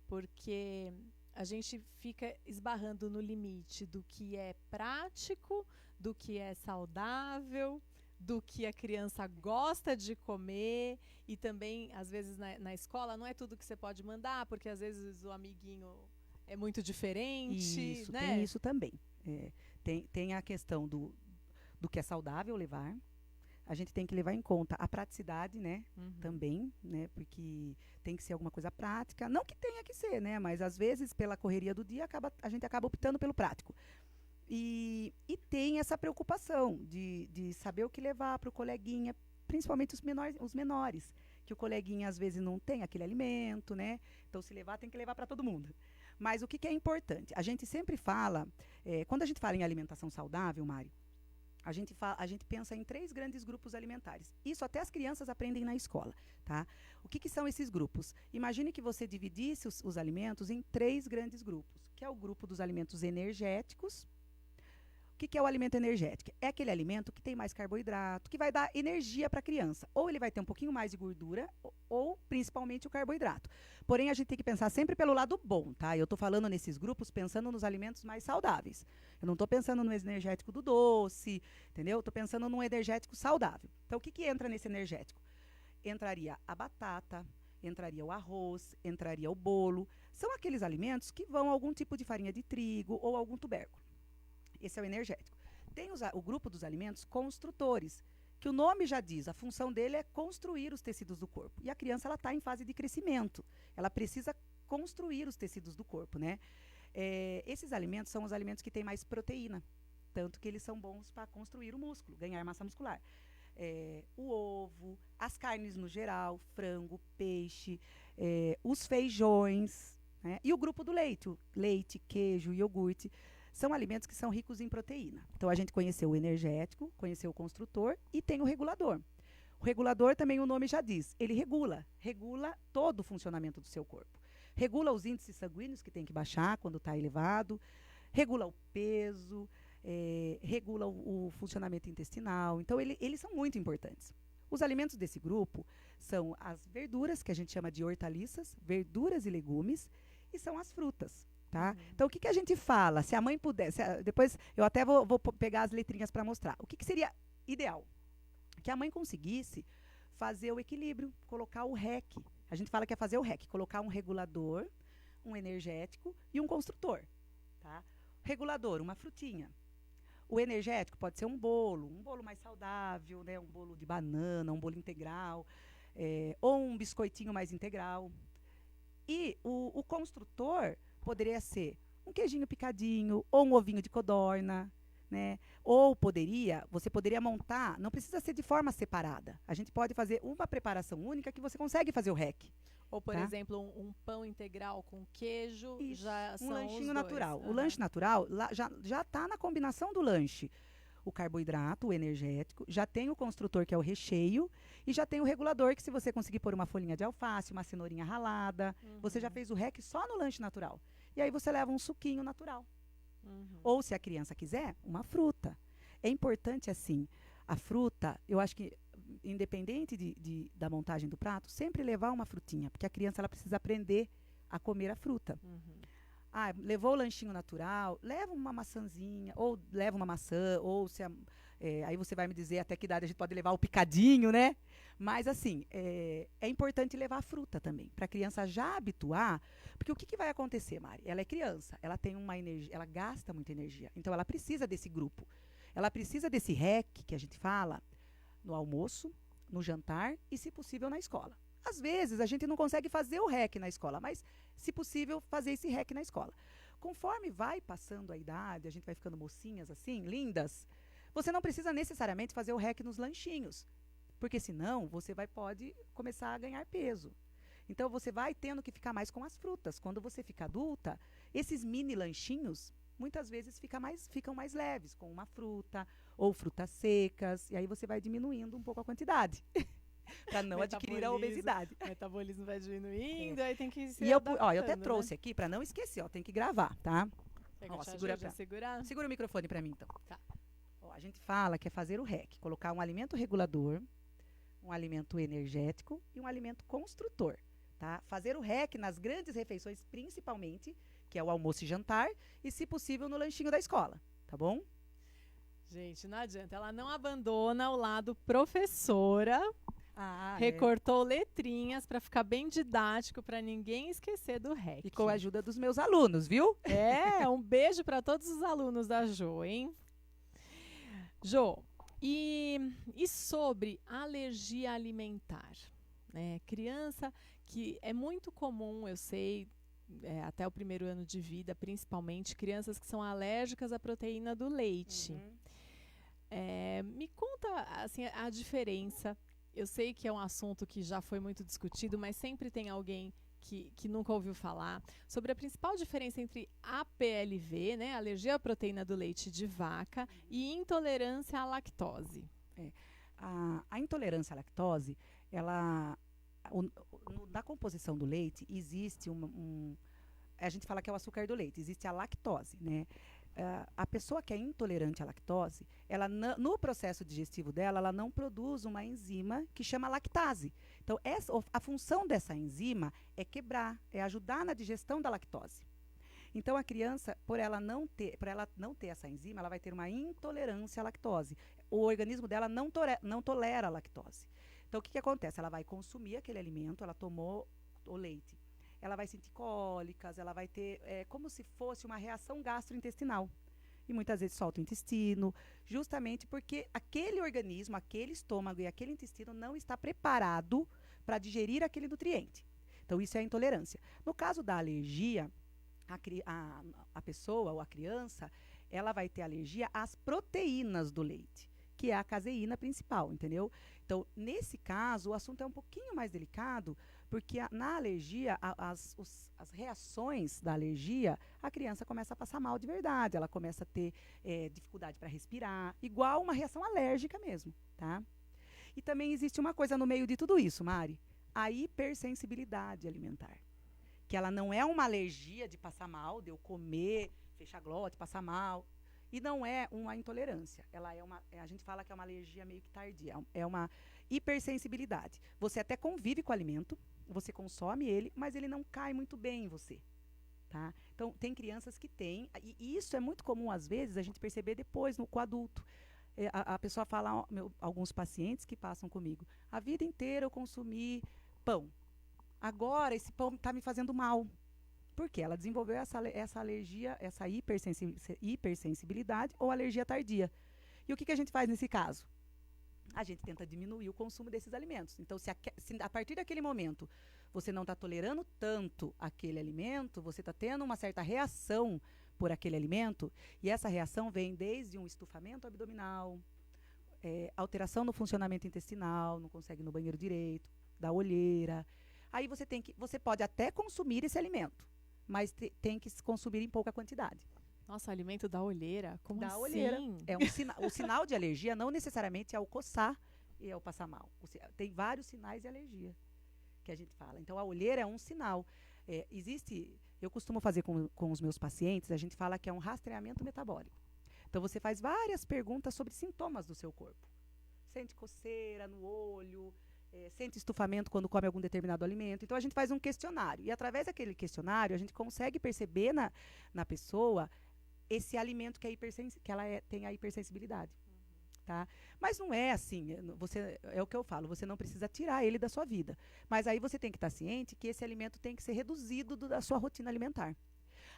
Porque a gente fica esbarrando no limite do que é prático, do que é saudável, do que a criança gosta de comer. E também, às vezes, na escola, não é tudo que você pode mandar, porque às vezes o amiguinho é muito diferente. Isso, né? Tem isso também. Tem a questão do que é saudável levar. A gente tem que levar em conta a praticidade, né? Também, né? Porque tem que ser alguma coisa prática. Não que tenha que ser, né? Mas às vezes, pela correria do dia, a gente acaba optando pelo prático. E tem essa preocupação de saber o que levar para o coleguinha, principalmente os menores, que o coleguinha às vezes não tem aquele alimento, né? Então, se levar, tem que levar para todo mundo. Mas o que é importante? A gente sempre fala, quando a gente fala em alimentação saudável, Mari, a gente pensa em 3 grandes grupos alimentares. Isso até as crianças aprendem na escola, tá? O que são esses grupos? Imagine que você dividisse os alimentos em 3 grandes grupos, que é o grupo dos alimentos energéticos. O que é o alimento energético? É aquele alimento que tem mais carboidrato, que vai dar energia para a criança. Ou ele vai ter um pouquinho mais de gordura, ou principalmente o carboidrato. Porém, a gente tem que pensar sempre pelo lado bom, tá? Eu estou falando nesses grupos pensando nos alimentos mais saudáveis. Eu não estou pensando no energético do doce, entendeu? Estou pensando num energético saudável. Então, o que entra nesse energético? Entraria a batata, entraria o arroz, entraria o bolo. São aqueles alimentos que vão a algum tipo de farinha de trigo ou algum tubérculo. Esse é o energético. Tem o grupo dos alimentos construtores, que o nome já diz, a função dele é construir os tecidos do corpo. E a criança está em fase de crescimento. Ela precisa construir os tecidos do corpo, né? Esses alimentos são os alimentos que têm mais proteína, tanto que eles são bons para construir o músculo, ganhar massa muscular. O ovo, as carnes no geral, frango, peixe, os feijões, né? E o grupo do leite, leite, queijo, iogurte. São alimentos que são ricos em proteína. Então, a gente conheceu o energético, conheceu o construtor e tem o regulador. O regulador, também o nome já diz, ele regula todo o funcionamento do seu corpo. Regula os índices sanguíneos, que tem que baixar quando está elevado, regula o peso, regula o funcionamento intestinal. Então, eles são muito importantes. Os alimentos desse grupo são as verduras, que a gente chama de hortaliças, verduras e legumes, e são as frutas. Tá? Então, o que a gente fala? Se a mãe pudesse, depois eu até vou pegar as letrinhas para mostrar. O que seria ideal? Que a mãe conseguisse fazer o equilíbrio, colocar o REC. A gente fala que é fazer o REC, colocar um regulador, um energético e um construtor. Tá? Regulador, uma frutinha. O energético pode ser um bolo mais saudável, né? Um bolo de banana, um bolo integral, ou um biscoitinho mais integral. E o construtor poderia ser um queijinho picadinho ou um ovinho de codorna, né? Ou você poderia montar, não precisa ser de forma separada. A gente pode fazer uma preparação única que você consegue fazer o REC. Ou, por exemplo, um pão integral com queijo, Isso, já são um lanchinho os natural. dois. O lanche natural já está na combinação do lanche. O carboidrato, o energético, já tem o construtor, que é o recheio, e já tem o regulador, que se você conseguir pôr uma folhinha de alface, uma cenourinha ralada, você já fez o REC só no lanche natural. E aí você leva um suquinho natural. Ou, se a criança quiser, uma fruta. É importante, assim, a fruta, eu acho que, independente da montagem do prato, sempre levar uma frutinha, porque a criança ela precisa aprender a comer a fruta. Levou o lanchinho natural, leva uma maçãzinha, ou leva uma maçã, ou aí você vai me dizer até que idade a gente pode levar o picadinho, né? Mas, assim, é importante levar a fruta também, para a criança já habituar, porque o que vai acontecer, Mari? Ela é criança, ela tem uma energia, ela gasta muita energia, então ela precisa desse grupo. Ela precisa desse REC, que a gente fala, no almoço, no jantar e, se possível, na escola. Às vezes, a gente não consegue fazer o REC na escola, mas, se possível, fazer esse REC na escola. Conforme vai passando a idade, a gente vai ficando mocinhas assim, lindas, você não precisa necessariamente fazer o REC nos lanchinhos, porque senão você pode começar a ganhar peso. Então, você vai tendo que ficar mais com as frutas. Quando você fica adulta, esses mini lanchinhos, muitas vezes ficam mais leves, com uma fruta ou frutas secas, e aí você vai diminuindo um pouco a quantidade. Para não adquirir a obesidade. O metabolismo vai diminuindo, aí tem que se eu adaptando, até trouxe aqui, para não esquecer, tem que gravar, tá? Segura o microfone para mim, então. Tá. A gente fala que é fazer o REC, colocar um alimento regulador, um alimento energético e um alimento construtor, tá? Fazer o REC nas grandes refeições, principalmente, que é o almoço e jantar, e, se possível, no lanchinho da escola, tá bom? Gente, não adianta, ela não abandona o lado professora. Recortou letrinhas para ficar bem didático, para ninguém esquecer do REC. E com a ajuda dos meus alunos, viu? Um beijo para todos os alunos da Jo, hein? Jo, e sobre alergia alimentar, né? Criança que é muito comum, eu sei, até o primeiro ano de vida, principalmente, crianças que são alérgicas à proteína do leite. Me conta, assim, a diferença. Eu sei que é um assunto que já foi muito discutido, mas sempre tem alguém que nunca ouviu falar, sobre a principal diferença entre APLV, né, alergia à proteína do leite de vaca, e intolerância à lactose. A intolerância à lactose, na composição do leite, existe a gente fala que é o açúcar do leite, existe a lactose, né? A pessoa que é intolerante à lactose, no processo digestivo dela, ela não produz uma enzima que chama lactase. Então, a função dessa enzima é quebrar, é ajudar na digestão da lactose. Então, a criança, por ela não ter essa enzima, ela vai ter uma intolerância à lactose. O organismo dela não tolera a lactose. Então, o que acontece? Ela vai consumir aquele alimento, ela tomou o leite. Ela vai sentir cólicas, ela vai ter como se fosse uma reação gastrointestinal. E muitas vezes solta o intestino, justamente porque aquele organismo, aquele estômago e aquele intestino não está preparado para digerir aquele nutriente. Então, isso é a intolerância. No caso da alergia, a pessoa ou a criança, ela vai ter alergia às proteínas do leite, que é a caseína principal, entendeu? Então, nesse caso, o assunto é um pouquinho mais delicado, porque na alergia, as reações da alergia, a criança começa a passar mal de verdade, ela começa a ter dificuldade para respirar, igual uma reação alérgica mesmo, tá? E também existe uma coisa no meio de tudo isso, Mari, a hipersensibilidade alimentar, que ela não é uma alergia de passar mal, de eu comer, fechar a glote, passar mal, e não é uma intolerância. Ela a gente fala que é uma alergia meio que tardia, é uma hipersensibilidade. Você até convive com o alimento, você consome ele, mas ele não cai muito bem em você, tá? Então, tem crianças que têm, e isso é muito comum, às vezes, a gente perceber depois com o adulto. A pessoa fala, alguns pacientes que passam comigo, a vida inteira eu consumi pão. Agora, esse pão está me fazendo mal. Porque ela desenvolveu essa alergia, essa hipersensibilidade ou alergia tardia. E o que a gente faz nesse caso? A gente tenta diminuir o consumo desses alimentos. Então, se a partir daquele momento você não está tolerando tanto aquele alimento, você está tendo uma certa reação por aquele alimento, e essa reação vem desde um estufamento abdominal, alteração no funcionamento intestinal, não consegue ir no banheiro direito, da olheira. Aí você pode até consumir esse alimento, mas tem que consumir em pouca quantidade. Nossa, alimento da olheira? Como assim? Olheira. O sinal de alergia não necessariamente é o coçar e é o passar mal. Tem vários sinais de alergia que a gente fala. Então, a olheira é um sinal. Eu costumo fazer com os meus pacientes, a gente fala que é um rastreamento metabólico. Então, você faz várias perguntas sobre sintomas do seu corpo. Sente coceira no olho, sente estufamento quando come algum determinado alimento. Então, a gente faz um questionário. E, através daquele questionário, a gente consegue perceber na pessoa esse alimento que ela tem a hipersensibilidade. Tá? Mas não é assim, é o que eu falo, você não precisa tirar ele da sua vida. Mas aí você tem que estar ciente que esse alimento tem que ser reduzido da sua rotina alimentar.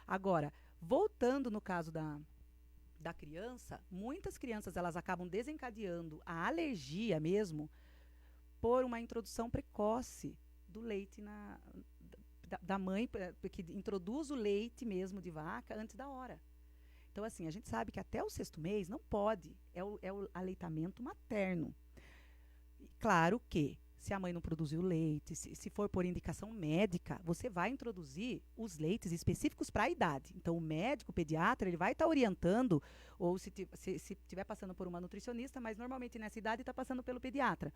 Agora, voltando no caso da criança, muitas crianças elas acabam desencadeando a alergia mesmo por uma introdução precoce do leite da mãe, que introduz o leite mesmo de vaca antes da hora. Então, assim, a gente sabe que até o 6º mês não pode, é o aleitamento materno. E, claro que, se a mãe não produziu leite, se for por indicação médica, você vai introduzir os leites específicos para a idade. Então, o médico, o pediatra, ele vai estar orientando, ou se estiver passando por uma nutricionista, mas normalmente nessa idade está passando pelo pediatra.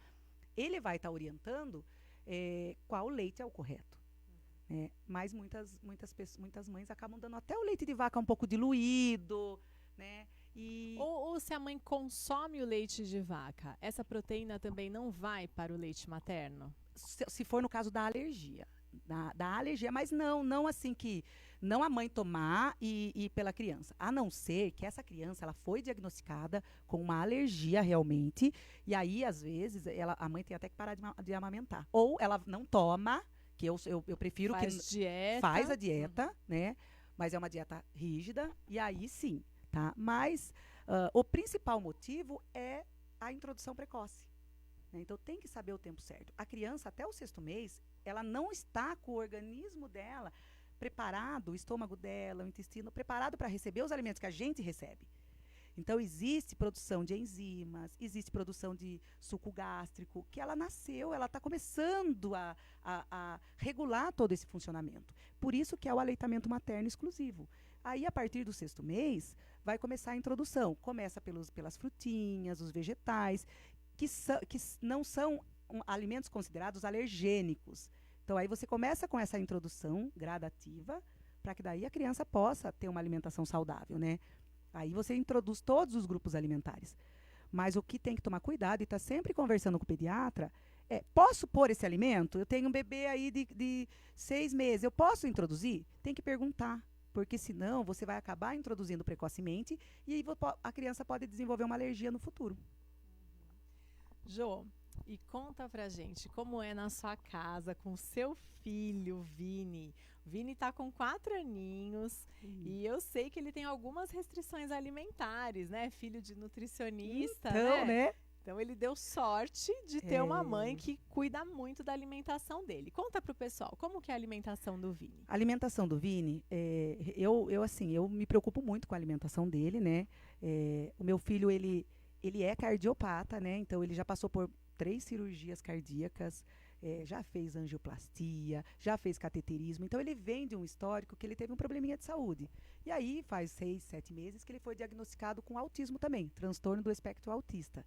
Ele vai estar orientando qual leite é o correto. Mas muitas mães acabam dando até o leite de vaca um pouco diluído, né? Ou se a mãe consome o leite de vaca, essa proteína também não vai para o leite materno? Se for no caso da alergia. Da alergia, mas não assim que não a mãe tomar e pela criança. A não ser que essa criança ela foi diagnosticada com uma alergia realmente, e aí, às vezes, a mãe tem até que parar de amamentar. Ou ela não toma, que eu prefiro faz a dieta, né? Mas é uma dieta rígida, e aí sim, tá? Mas o principal motivo é a introdução precoce. Né? Então, tem que saber o tempo certo. A criança, até o 6º mês, ela não está com o organismo dela preparado, o estômago dela, o intestino, preparado para receber os alimentos que a gente recebe. Então, existe produção de enzimas, existe produção de suco gástrico, que ela nasceu, ela está começando a regular todo esse funcionamento. Por isso que é o aleitamento materno exclusivo. Aí, a partir do 6º mês, vai começar a introdução. Começa pelas frutinhas, os vegetais, que não são alimentos considerados alergênicos. Então, aí você começa com essa introdução gradativa, para que daí a criança possa ter uma alimentação saudável, né? Aí você introduz todos os grupos alimentares. Mas o que tem que tomar cuidado, e está sempre conversando com o pediatra, posso pôr esse alimento? Eu tenho um bebê aí de 6 meses, eu posso introduzir? Tem que perguntar, porque senão você vai acabar introduzindo precocemente e aí a criança pode desenvolver uma alergia no futuro. Jô, e conta pra gente como é na sua casa com o seu filho, Vini. O Vini tá com 4 aninhos e eu sei que ele tem algumas restrições alimentares, né? Filho de nutricionista, então, né? Então ele deu sorte de ter uma mãe que cuida muito da alimentação dele. Conta pro pessoal, como que é a alimentação do Vini? A alimentação do Vini, eu me preocupo muito com a alimentação dele, né? O meu filho, ele é cardiopata, né? Então ele já passou por 3 cirurgias cardíacas, já fez angioplastia, já fez cateterismo. Então ele vem de um histórico que ele teve um probleminha de saúde. E aí faz 6, 7 meses que ele foi diagnosticado com autismo também, transtorno do espectro autista.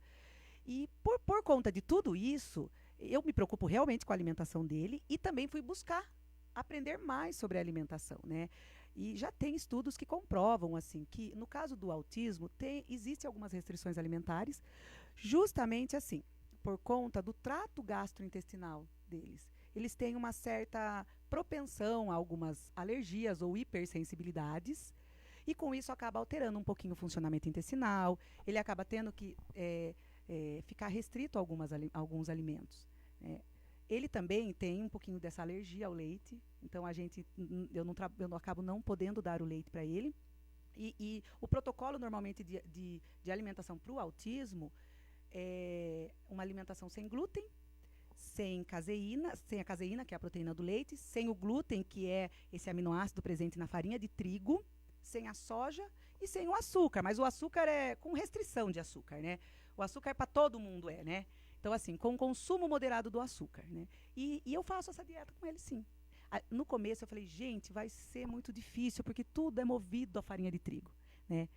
E por conta de tudo isso, eu me preocupo realmente com a alimentação dele e também fui buscar aprender mais sobre a alimentação, né? E já tem estudos que comprovam, assim, que no caso do autismo, existem algumas restrições alimentares, justamente assim, por conta do trato gastrointestinal deles. Eles têm uma certa propensão a algumas alergias ou hipersensibilidades, e com isso acaba alterando um pouquinho o funcionamento intestinal, ele acaba tendo que ficar restrito a alguns alimentos, né? Ele também tem um pouquinho dessa alergia ao leite, então eu acabo não podendo dar o leite para ele. E o protocolo normalmente de alimentação para o autismo é uma alimentação sem glúten, sem a caseína, que é a proteína do leite, sem o glúten, que é esse aminoácido presente na farinha de trigo, sem a soja e sem o açúcar. Mas o açúcar é com restrição de açúcar, né? O açúcar para todo mundo né? Então, assim, com consumo moderado do açúcar, né? E eu faço essa dieta com ele, sim. No começo, eu falei, gente, vai ser muito difícil, porque tudo é movido à farinha de trigo, né?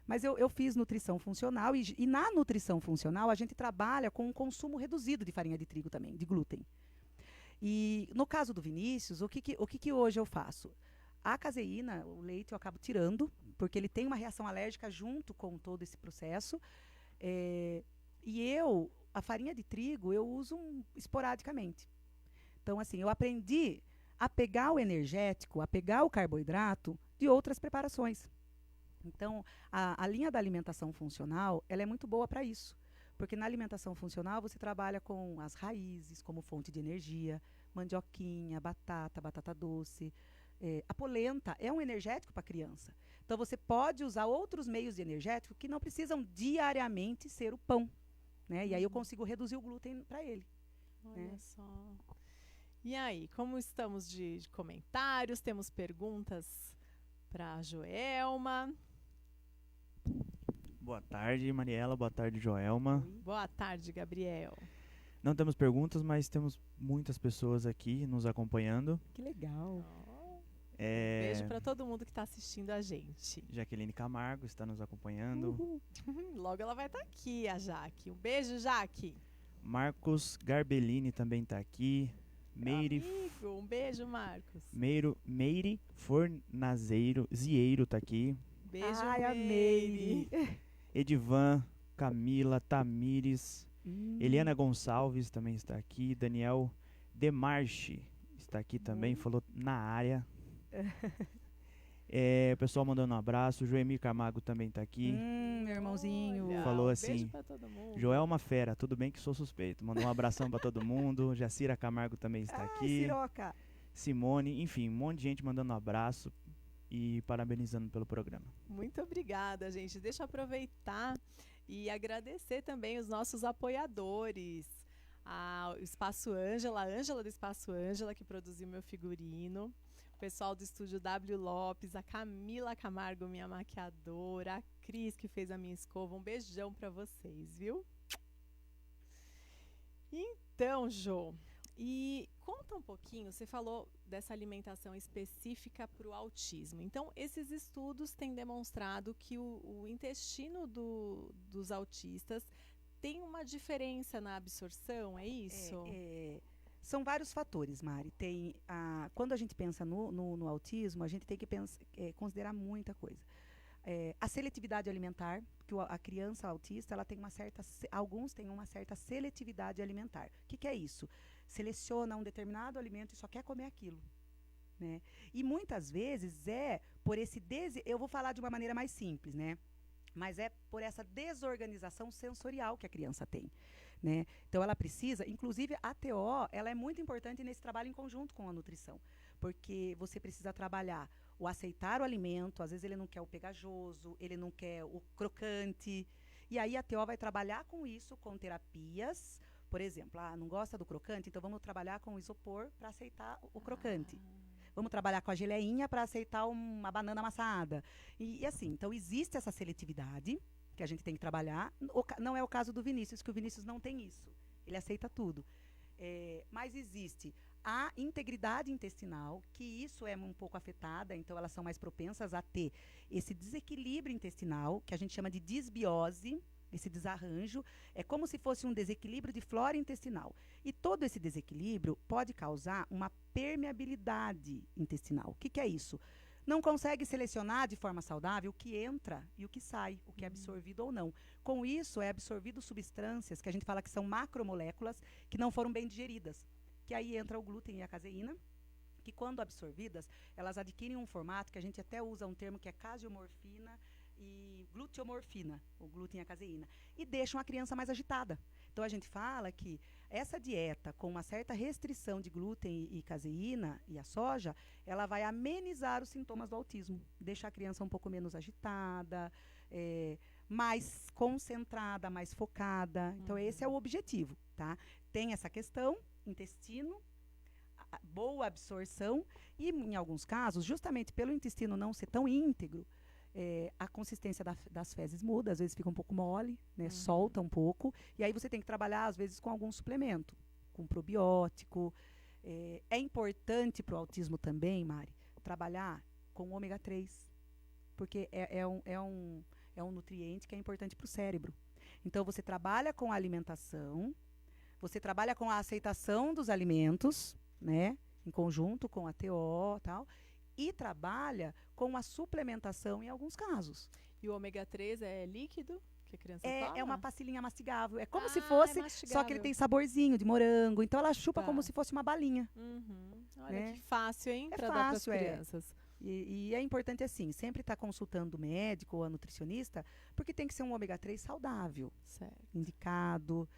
Mas eu fiz nutrição funcional, e na nutrição funcional, a gente trabalha com um consumo reduzido de farinha de trigo também, de glúten. E no caso do Vinícius, o que hoje eu faço? A caseína, o leite, eu acabo tirando, porque ele tem uma reação alérgica junto com todo esse processo. A farinha de trigo eu uso esporadicamente. Então, assim, eu aprendi a pegar o energético, a pegar o carboidrato de outras preparações. Então, a linha da alimentação funcional, ela é muito boa para isso. Porque na alimentação funcional você trabalha com as raízes como fonte de energia, mandioquinha, batata doce. A polenta é um energético para a criança. Então, você pode usar outros meios de energético que não precisam diariamente ser o pão, né? E aí eu consigo reduzir o glúten para ele. Olha só. E aí, como estamos de comentários? Temos perguntas para a Joelma. Boa tarde, Mariela. Boa tarde, Joelma. Boa tarde, Gabriel. Não temos perguntas, mas temos muitas pessoas aqui nos acompanhando. Que legal. Beijo para todo mundo que está assistindo a gente. Jaqueline Camargo está nos acompanhando. Logo ela vai estar aqui, a Jaque. Um beijo, Jaque. Marcos Garbellini também está aqui. Amigo, um beijo, Marcos. Meire Fornazeiro Zieiro está aqui. Beijo, a Meire. Edivan, Camila, Tamires, Eliana Gonçalves também está aqui. Daniel Demarche está aqui também, falou na área. O pessoal mandando um abraço. Joemir Camargo também tá aqui. Meu irmãozinho. Olha, falou beijo assim: pra todo mundo. Joelma fera, tudo bem que sou suspeito. Mandou um abração pra todo mundo. Jacira Camargo também está aqui. Siroca. Simone, enfim, um monte de gente mandando um abraço e parabenizando pelo programa. Muito obrigada, gente. Deixa eu aproveitar e agradecer também os nossos apoiadores. O Espaço Ângela, a Ângela do Espaço Ângela, que produziu meu figurino. O pessoal do estúdio W Lopes, a Camila Camargo, minha maquiadora, a Cris, que fez a minha escova. Um beijão pra vocês, viu? Então, Jô, e conta um pouquinho, você falou dessa alimentação específica para o autismo. Então, esses estudos têm demonstrado que o intestino dos autistas tem uma diferença na absorção, é isso? São vários fatores, Mari. Quando a gente pensa no autismo, a gente tem que considerar muita coisa. A seletividade alimentar, que a criança autista, ela tem alguns têm uma certa seletividade alimentar. O que é isso? Seleciona um determinado alimento e só quer comer aquilo, né? E muitas vezes por eu vou falar de uma maneira mais simples, né? Mas é por essa desorganização sensorial que a criança tem, né? Então ela precisa, inclusive a TO, ela é muito importante nesse trabalho em conjunto com a nutrição, porque você precisa trabalhar o aceitar o alimento, às vezes ele não quer o pegajoso, ele não quer o crocante, e aí a TO vai trabalhar com isso, com terapias, por exemplo, não gosta do crocante, então vamos trabalhar com o isopor para aceitar o crocante. Vamos trabalhar com a geleinha para aceitar uma banana amassada. E assim, então existe essa seletividade que a gente tem que trabalhar. Não é o caso do Vinícius, que o Vinícius não tem isso. Ele aceita tudo. Mas existe a integridade intestinal, que isso é um pouco afetada, então elas são mais propensas a ter esse desequilíbrio intestinal, que a gente chama de disbiose. Esse desarranjo é como se fosse um desequilíbrio de flora intestinal. E todo esse desequilíbrio pode causar uma permeabilidade intestinal. O que é isso? Não consegue selecionar de forma saudável o que entra e o que sai, o que é absorvido ou não. Com isso, é absorvido substâncias que a gente fala que são macromoléculas, que não foram bem digeridas. Que aí entra o glúten e a caseína, que quando absorvidas, elas adquirem um formato que a gente até usa um termo que é caseomorfina e gluteomorfina, o glúten e a caseína, e deixam a criança mais agitada. Então a gente fala que essa dieta com uma certa restrição de glúten e caseína e a soja, ela vai amenizar os sintomas do autismo, deixa a criança um pouco menos agitada, mais concentrada, mais focada. Então esse é o objetivo, tá? Tem essa questão, intestino, boa absorção e em alguns casos, justamente pelo intestino não ser tão íntegro, a consistência das fezes muda, às vezes fica um pouco mole, né, solta um pouco, e aí você tem que trabalhar, às vezes, com algum suplemento, com probiótico. É importante para o autismo também, Mari, trabalhar com ômega 3, porque é um nutriente que é importante para o cérebro. Então, você trabalha com a alimentação, você trabalha com a aceitação dos alimentos, né, em conjunto com a TO e tal, e trabalha com a suplementação em alguns casos. E o ômega 3 é líquido que a criança toma? É uma pastilhinha mastigável. É como se fosse, só que ele tem saborzinho de morango. Então ela chupa como se fosse uma balinha. Olha que fácil, hein? Para dar para as crianças. E é importante, assim, sempre estar consultando o médico ou a nutricionista, porque tem que ser um ômega 3 saudável. Certo. Indicado,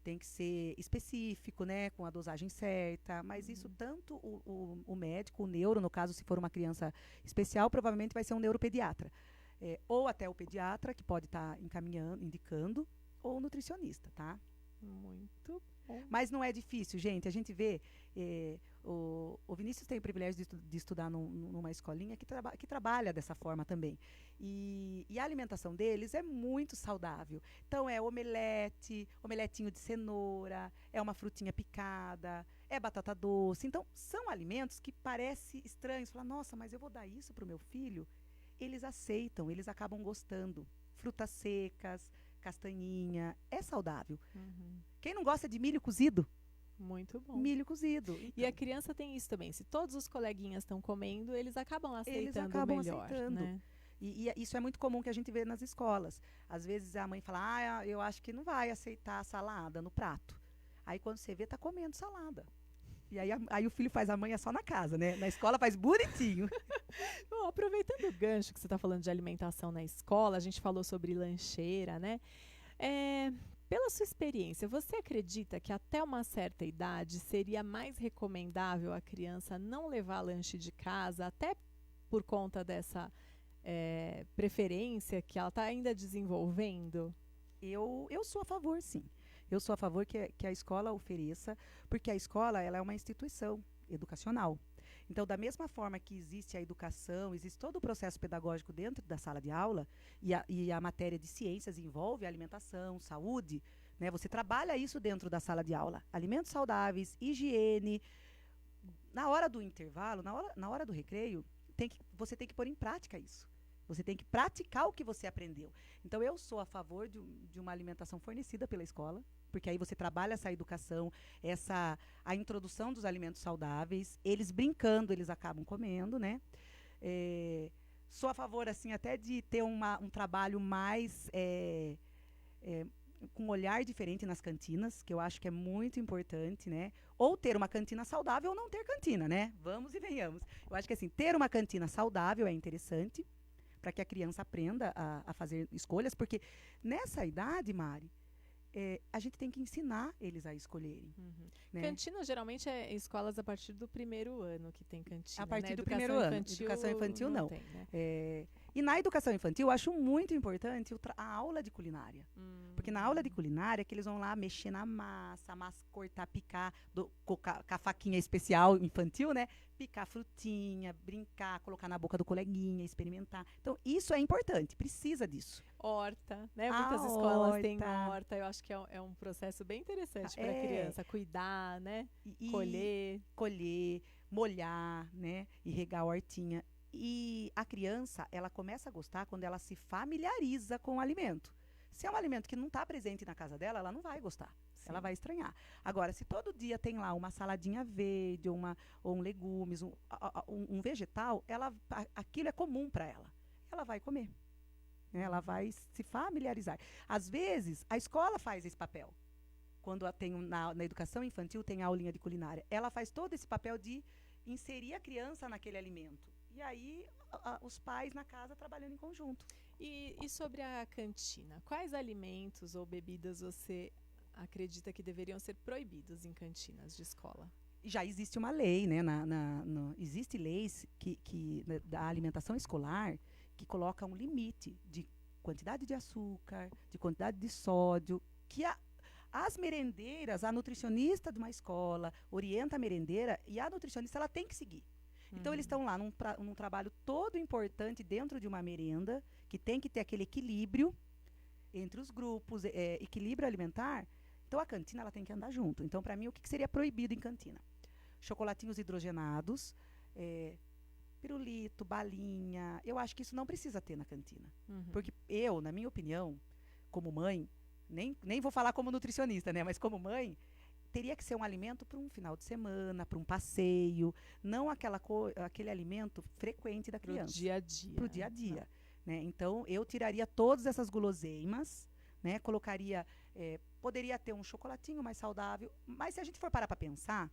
tem que ser específico, né, com a dosagem certa, mas isso tanto o médico, o neuro, no caso, se for uma criança especial, provavelmente vai ser um neuropediatra, ou até o pediatra, que pode estar indicando, ou o nutricionista, tá? Muito bom. Mas não é difícil, gente, a gente vê, o Vinícius tem o privilégio de estudar numa escolinha que trabalha dessa forma também. E a alimentação deles é muito saudável. Então, é omeletinho de cenoura, é uma frutinha picada, é batata doce. Então, são alimentos que parecem estranhos. Fala, nossa, mas eu vou dar isso para o meu filho? Eles aceitam, eles acabam gostando. Frutas secas, castanhinha, é saudável. Quem não gosta de milho cozido? Muito bom. Milho cozido. Então. E a criança tem isso também. Se todos os coleguinhas estão comendo, eles acabam aceitando melhor, né? E isso é muito comum que a gente vê nas escolas. Às vezes a mãe fala, eu acho que não vai aceitar a salada no prato. Aí quando você vê, tá comendo salada. E aí o filho faz a manha só na casa, né? Na escola faz bonitinho. Bom, aproveitando o gancho que você está falando de alimentação na escola, a gente falou sobre lancheira, né? Pela sua experiência, você acredita que até uma certa idade seria mais recomendável a criança não levar lanche de casa, até por conta dessa preferência que ela está ainda desenvolvendo? Eu sou a favor, sim. Eu sou a favor que a escola ofereça, porque a escola ela é uma instituição educacional. Então, da mesma forma que existe a educação, existe todo o processo pedagógico dentro da sala de aula, e a matéria de ciências envolve alimentação, saúde, né? Você trabalha isso dentro da sala de aula. Alimentos saudáveis, higiene. Na hora do intervalo, na hora do recreio, você tem que pôr em prática isso. Você tem que praticar o que você aprendeu. Então, eu sou a favor de uma alimentação fornecida pela escola, porque aí você trabalha essa educação, a introdução dos alimentos saudáveis. Eles brincando, eles acabam comendo, né? Sou a favor, assim, até de ter um trabalho mais com um olhar diferente nas cantinas, que eu acho que é muito importante, né? Ou ter uma cantina saudável ou não ter cantina, né? Vamos e venhamos. Eu acho que, assim, ter uma cantina saudável é interessante para que a criança aprenda a fazer escolhas, porque nessa idade, Mari, a gente tem que ensinar eles a escolherem. Né? Cantina, geralmente, é escolas a partir do primeiro ano que tem cantina. A partir né? do primeiro ano. Educação infantil, não. Tem, né? E na educação infantil, eu acho muito importante a aula de culinária. Porque na aula de culinária, que eles vão lá mexer na massa, cortar, picar, com a faquinha especial infantil, né? Picar frutinha, brincar, colocar na boca do coleguinha, experimentar. Então, isso é importante, precisa disso. Horta, né? Muitas escolas têm horta. Eu acho que é um processo bem interessante para a criança cuidar, né? Colher, molhar, né? E regar a hortinha. E a criança, ela começa a gostar quando ela se familiariza com o alimento. Se é um alimento que não está presente na casa dela, ela não vai gostar. Sim. Ela vai estranhar. Agora, se todo dia tem lá uma saladinha verde, ou um legumes, um vegetal, aquilo é comum para ela. Ela vai comer. Ela vai se familiarizar. Às vezes, a escola faz esse papel. Quando na educação infantil tem a aulinha de culinária. Ela faz todo esse papel de inserir a criança naquele alimento. E aí, os pais na casa trabalhando em conjunto. E sobre a cantina, quais alimentos ou bebidas você acredita que deveriam ser proibidos em cantinas de escola? Já existe uma lei, né? Existe leis da alimentação escolar que coloca um limite de quantidade de açúcar, de quantidade de sódio, que as merendeiras, a nutricionista de uma escola orienta a merendeira e a nutricionista ela tem que seguir. Então, eles estão lá num trabalho todo importante dentro de uma merenda, que tem que ter aquele equilíbrio entre os grupos, equilíbrio alimentar. Então, a cantina ela tem que andar junto. Então, para mim, o que seria proibido em cantina? Chocolatinhos hidrogenados, pirulito, balinha. Eu acho que isso não precisa ter na cantina. Porque eu, na minha opinião, como mãe, nem vou falar como nutricionista, né? Mas como mãe, teria que ser um alimento para um final de semana, para um passeio, não aquele alimento frequente da criança. Para o dia a dia. Para o dia a dia. Né? Então, eu tiraria todas essas guloseimas, né? Colocaria, poderia ter um chocolatinho mais saudável, mas se a gente for parar para pensar,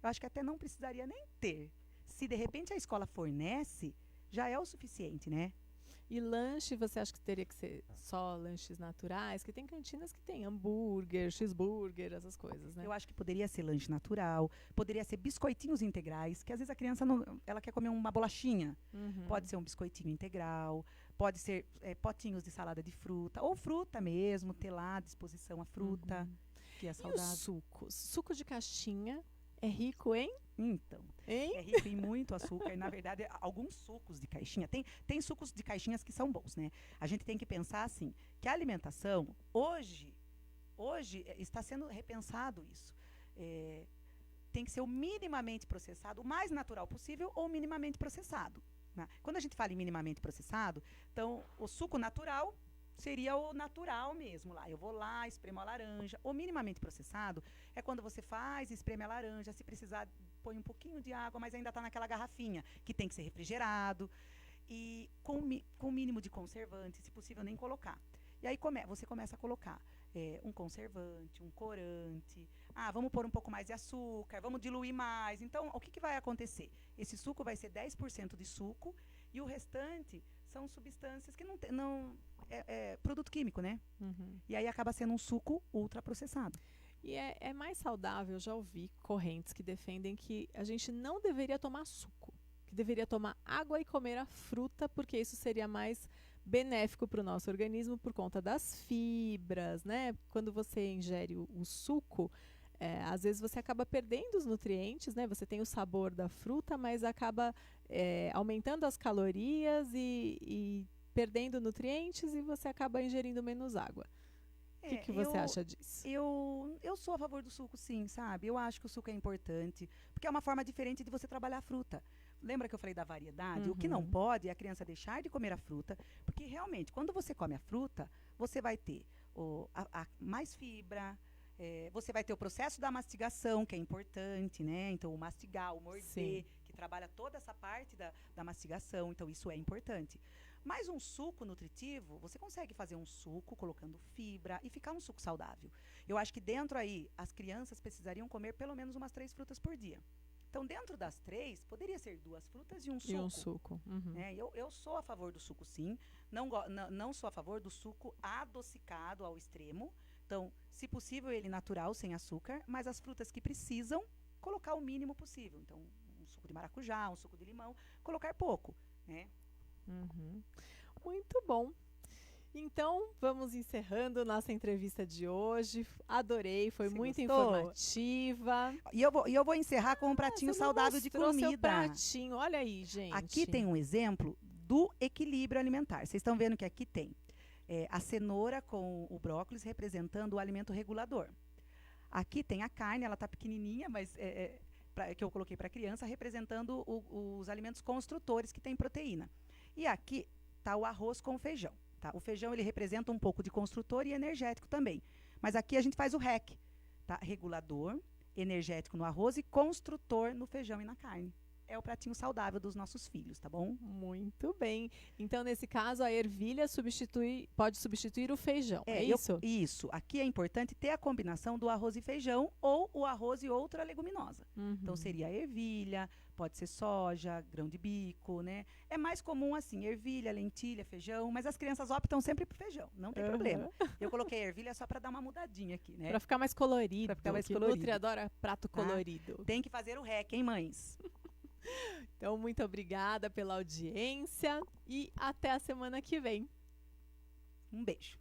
eu acho que até não precisaria nem ter. Se, de repente, a escola fornece, já é o suficiente, né? E lanche, você acha que teria que ser só lanches naturais? Que tem cantinas que tem hambúrguer, cheeseburger, essas coisas, né? Eu acho que poderia ser lanche natural, poderia ser biscoitinhos integrais, que às vezes a criança ela quer comer uma bolachinha. Pode ser um biscoitinho integral, pode ser potinhos de salada de fruta, ou fruta mesmo, ter lá à disposição a fruta, que é saudável. E os sucos? Suco de caixinha é rico, hein? Então, hein? É rico em muito açúcar. E, na verdade, alguns sucos de caixinha, tem sucos de caixinhas que são bons, né? A gente tem que pensar, assim, que a alimentação, hoje está sendo repensado isso. Tem que ser o minimamente processado, o mais natural possível ou minimamente processado. Né? Quando a gente fala em minimamente processado, então, o suco natural seria o natural mesmo lá. Eu vou lá, espremo a laranja. O minimamente processado é quando você faz, espreme a laranja, se precisar, põe um pouquinho de água, mas ainda está naquela garrafinha, que tem que ser refrigerado. E com o mínimo de conservante, se possível, nem colocar. E aí você começa a colocar um conservante, um corante. Vamos pôr um pouco mais de açúcar, vamos diluir mais. Então, o que vai acontecer? Esse suco vai ser 10% de suco e o restante são substâncias que não produto químico, né? E aí acaba sendo um suco ultraprocessado. E é mais saudável, já ouvi correntes que defendem que a gente não deveria tomar suco, que deveria tomar água e comer a fruta, porque isso seria mais benéfico para o nosso organismo por conta das fibras, né? Quando você ingere o suco, às vezes você acaba perdendo os nutrientes, né? Você tem o sabor da fruta, mas acaba aumentando as calorias e perdendo nutrientes, e você acaba ingerindo menos água. O que você acha disso? Eu sou a favor do suco, sim, sabe? Eu acho que o suco é importante, porque é uma forma diferente de você trabalhar a fruta. Lembra que eu falei da variedade? O que não pode é a criança deixar de comer a fruta, porque realmente, quando você come a fruta, você vai ter mais fibra, você vai ter o processo da mastigação, que é importante, né? Então, o mastigar, o morder, sim, que trabalha toda essa parte da mastigação, então isso é importante. Mas um suco nutritivo, você consegue fazer um suco colocando fibra e ficar um suco saudável. Eu acho que dentro aí, as crianças precisariam comer pelo menos umas 3 frutas por dia. Então, dentro das 3, poderia ser 2 frutas e um suco. E um suco. Eu sou a favor do suco, sim. Não sou a favor do suco adocicado ao extremo. Então, se possível, ele natural, sem açúcar. Mas as frutas que precisam, colocar o mínimo possível. Então, um suco de maracujá, um suco de limão, colocar pouco, né? Muito bom. Então, vamos encerrando nossa entrevista de hoje. Adorei, foi muito informativa. E eu vou encerrar com um pratinho saudável de comida. Seu pratinho. Olha aí, gente. Aqui tem um exemplo do equilíbrio alimentar. Vocês estão vendo que aqui tem a cenoura com o brócolis representando o alimento regulador. Aqui tem a carne, ela está pequenininha, mas que eu coloquei para criança, representando os alimentos construtores que tem proteína. E aqui está o arroz com o feijão. Tá? O feijão, ele representa um pouco de construtor e energético também. Mas aqui a gente faz o REC. Tá? Regulador, energético no arroz e construtor no feijão e na carne. É o pratinho saudável dos nossos filhos, tá bom? Muito bem. Então, nesse caso, a ervilha pode substituir o feijão, é isso? Isso. Aqui é importante ter a combinação do arroz e feijão ou o arroz e outra leguminosa. Então, seria a ervilha, pode ser soja, grão de bico, né? É mais comum assim, ervilha, lentilha, feijão, mas as crianças optam sempre por feijão, não tem problema. Eu coloquei ervilha só para dar uma mudadinha aqui, né? Para ficar mais colorido. Para ficar mais colorido. Nutri adora prato colorido. Tem que fazer o REC, hein, mães? Então, muito obrigada pela audiência e até a semana que vem. Um beijo.